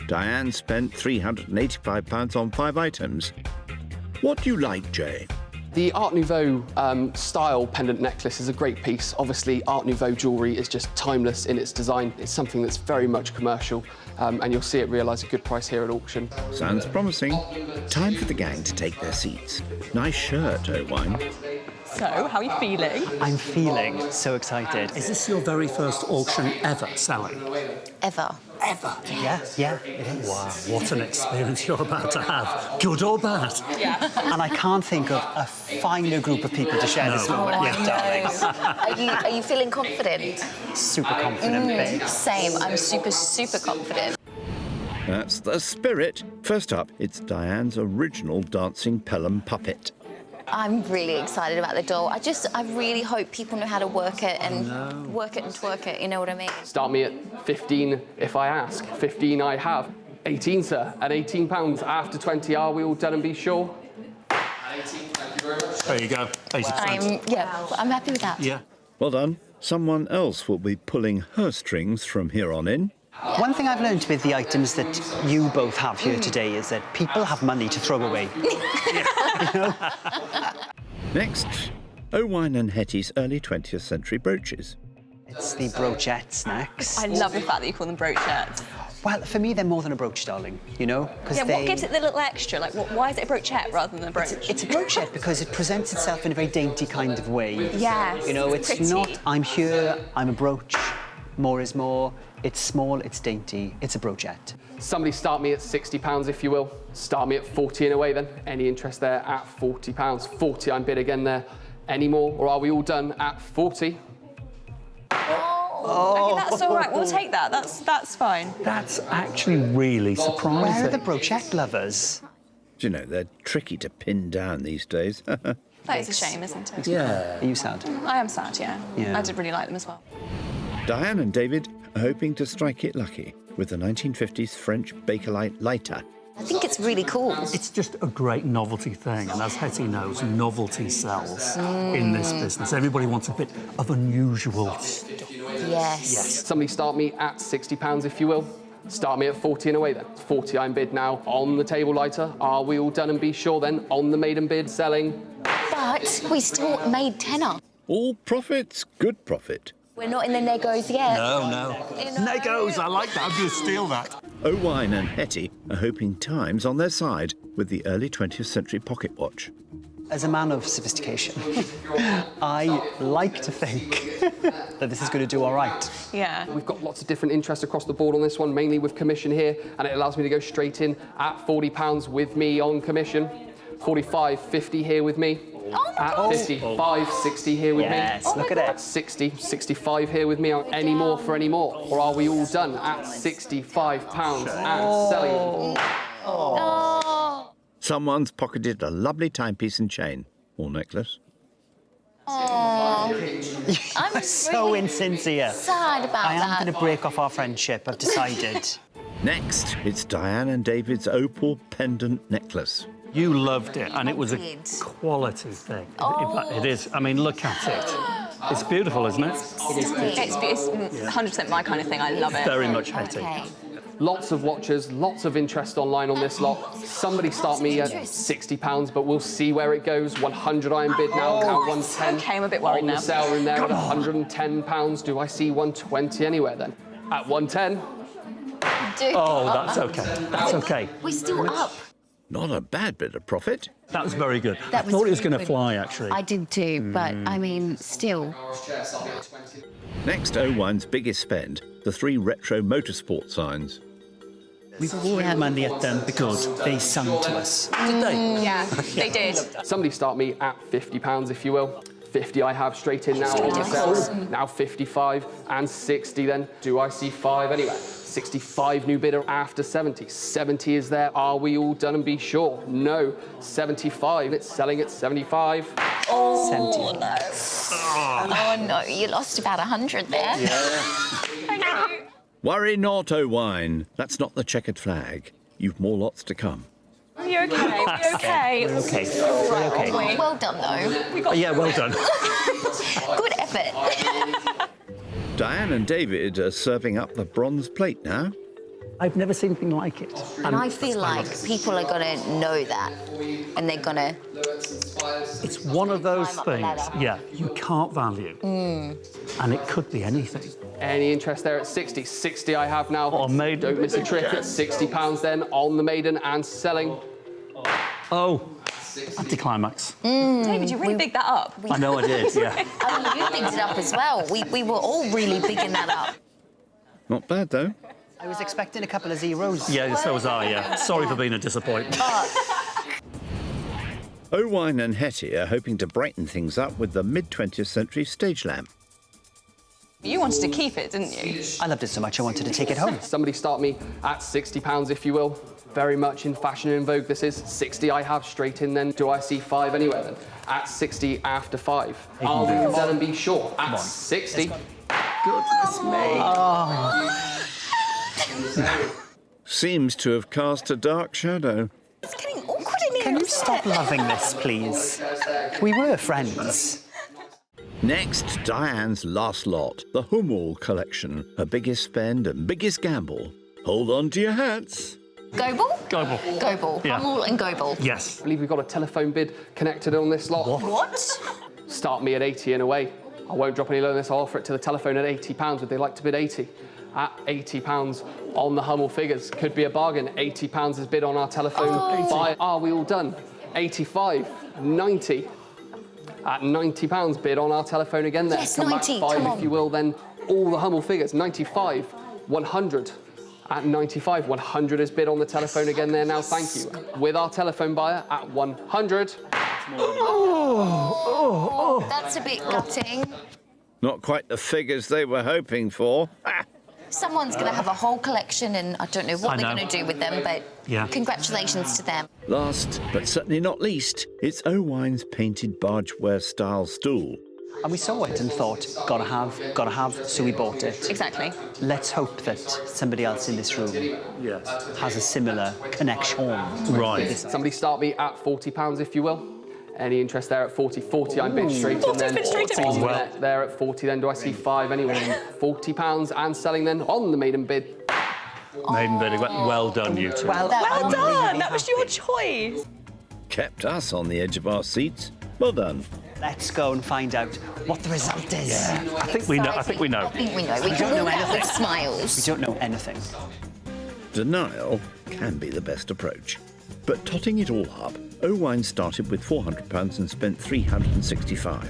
Diane spent £385 on 5 items. What do you like, Jay? The Art Nouveau style pendant necklace is a great piece. Obviously, Art Nouveau jewellery is just timeless in its design. It's something that's very much commercial, and you'll see it realise a good price here at auction. Sounds promising. Time for the gang to take their seats. Nice shirt, Owine. So, how are you feeling? I'm feeling so excited. Is this your very first auction ever, Sally? Ever. Ever? Yeah, it is. Wow, what an experience you're about to have. Good or bad? Yeah. And I can't think of a finer group of people to share this moment with, darlings. Are you feeling confident? Super confident, babe. Same. I'm super confident. That's the spirit. First up, it's Diane's original dancing Pelham puppet. I'm really excited about the doll. I really hope people know how to work it and twerk it, you know what I mean? Start me at 15 if I ask. 15 I have. 18, sir. At £18 after 20, are we all done and be sure? 18, thank you very much. There you go. 80%. I'm happy with that. Yeah. Well done. Someone else will be pulling her strings from here on in. One thing I've learned with the items that you both have here today is that people have money to throw away. Next, Owine and Hetty's early 20th century brooches. It's the brochettes next. I love the fact that you call them brochettes. Well, for me, they're more than a brooch, darling, you know? Yeah, what gives it the little extra? Like, why is it a brochette rather than a brooch? It's a brochette because it presents itself in a very dainty kind of way. Yes, You know, it's it's pretty. not, I'm here, I'm a brooch, more is more. It's small, it's dainty, it's a brochette. Somebody start me at £60 if you will. Start me at 40 in a way then. Any interest there at £40? 40, I'm bid again there. Any more, or are we all done at 40? Okay, that's all right. We'll take that. That's fine. That's actually really surprising. Where are the brochette lovers? Do you know, they're tricky to pin down these days. That is a shame, isn't it? Yeah. Are you sad? I am sad, yeah. Yeah. I did really like them as well. Diane and David are hoping to strike it lucky with the 1950s French Bakelite lighter. I think it's really cool. It's just a great novelty thing, and as Hetty knows, novelty sells in this business. Everybody wants a bit of unusual stuff. Yes. Somebody start me at £60 if you will. Start me at 40 in a way then. 40 I'm bid now on the table lighter. Are we all done and be sure then on the maiden bid selling? But we still made tenner. All profits, good profit. We're not in the negos yet. No. Negos, I like that. I'm going to steal that. Owine and Hetty are hoping time's on their side with the early 20th century pocket watch. As a man of sophistication, I like to think that this is going to do all right. Yeah. We've got lots of different interest across the board on this one, mainly with commission here, and it allows me to go straight in at £40 with me on commission. 45, 50 here with me. At 55, 60 here with me. Yes, look at it. At 60, 65 here with me. Any more for any more? Or are we all done at £65 and selling? Someone's pocketed a lovely timepiece and chain, or necklace. I'm so insincere. sad about I am that. going to break off our friendship, I've decided. Next, it's Diane and David's opal pendant necklace. You loved it, and it was a quality thing. In fact, it is. I mean, look at it. It's beautiful, isn't it? It is beautiful. It's 100% my kind of thing. I love it. Very much Hetty. Lots of watches, lots of interest online on this lot. Somebody start me at £60, but we'll see where it goes. 100 I am bid now, at 110. Okay, I'm a bit worried on now. the sale room there at £110. Do I see 120 anywhere then? At 110? Oh, that's okay. That's okay. We're still up. Not a bad bit of profit. That was very good. That I was thought it was really going to good. fly, actually. I did too, but I mean, still. Next, Owine's biggest spend, the 3 retro motorsport signs. We've all had money at them because they sung to us. Did they? Yeah, they did. Somebody start me at £50, if you will. 50 I have straight in now on the cell. Now 55 and 60 then. Do I see 5 anywhere? 65 new bidder after 70. 70 is there. Are we all done and be sure? No. 75. It's selling at 75. Oh, 70. no. Oh, no. You lost about 100 there. Yeah. Worry not, Owine. That's not the checkered flag. You've more lots to come. Are you okay? Are you okay? We're okay. Right, We're okay. aren't we? Well done, though. Yeah, well done. Good effort. Diane and David are serving up the bronze plate now. I've never seen anything like it. And I feel like people are going to know that, and they're going to... It's one of those things, yeah, you can't value. And it could be anything. Any interest there at 60? 60 I have now. Oh, maiden. Don't miss a trick at £60 then on the maiden and selling. Oh, anticlimax. David, you really bigged that up. I know I did, yeah. I mean, you bigged it up as well. We were all really bigging that up. Not bad, though. I was expecting a couple of zeros. Yeah, so was I, yeah. Sorry for being a disappointment. Owine and Hetty are hoping to brighten things up with the mid-20th century stage lamp. You wanted to keep it, didn't you? I loved it so much I wanted to take it home. Somebody start me at £60, if you will. Very much in fashion and in vogue this is. 60 I have straight in then. Do I see 5 anywhere then? At 60 after 5. Are we done and be sure? At 60. Goodness me. Oh. Seems to have cast a dark shadow. It's getting awkward in here. Can you stop loving this, please? We were friends. Next, Diane's last lot, the Hummel collection. Her biggest spend and biggest gamble. Hold on to your hats. Goebel? Goebel. Goebel. Yeah. Hummel and Goebel. Yes. I believe we've got a telephone bid connected on this lot. What? Start me at 80 in a way. I won't drop any lower than this. I'll offer it to the telephone at £80. Would they like to bid 80? At £80 on the Hummel figures. Could be a bargain. £80 is bid on our telephone. Buy. Are we all done? 85, 90. At £90 bid on our telephone again there. Yes, Come 90, back 5 come if on. you will, then all the Hummel figures. 95, 100. At 95, 100 is bid on the telephone again there now, thank you. With our telephone buyer at 100. That's a bit gutting. Not quite the figures they were hoping for. Someone's going to have a whole collection, and I don't know what I they're know. going to do with them, but congratulations to them. Last, but certainly not least, it's Owine's painted bargeware style stool. And we saw it and thought, gotta have, so we bought it. Exactly. Let's hope that somebody else in this room has a similar connection. Right. Somebody start me at £40 if you will. Any interest there at 40? 40 I'm bid straight in then. Bid straight in. On there at 40 then. Do I see 5 anyway? £40 and selling then on the maiden bid. Maiden bidding. Well done, you two. Well done. That was your choice. Kept us on the edge of our seats. Well done. Let's go and find out what the result is. Yeah. I think we know. I think we know. I think we know. We don't can know walk out anything. with smiles. We don't know anything. Denial can be the best approach. But totting it all up, Owine started with £400 and spent £365.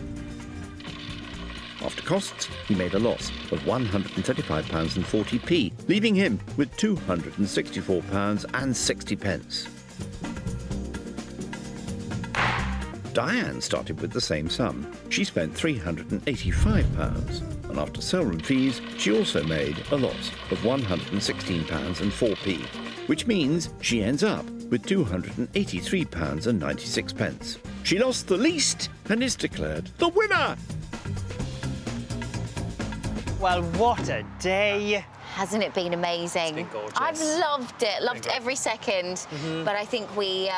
After costs, he made a loss of £135 and 40p, leaving him with £264 and 60p. Diane started with the same sum. She spent £385, and after sale-room fees, she also made a loss of £116 and 4p, which means she ends up with £283 and 96p. She lost the least and is declared the winner! Well, what a day. Hasn't it been amazing? been gorgeous. I've loved it, loved every second. But I think we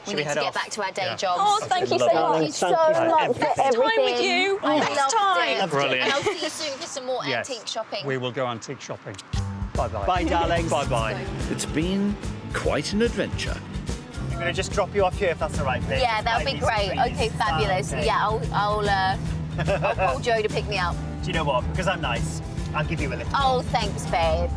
need to get back to our day jobs. Oh, thank you so much. Thank you so much for Best time with everything. you. I Best loved time. it. Brilliant. And I'll see you soon for some more Yes. antique shopping. We will go antique shopping. Bye-bye. Bye, darlings. Bye-bye. It's been quite an adventure. I'm going to just drop you off here if that's all right, Vic. Yeah, that would be great. Okay, fabulous. Okay. Yeah, I'll call Joe to pick me up. Do you know what? Because I'm nice, I'll give you a lift. Oh, thanks, babe.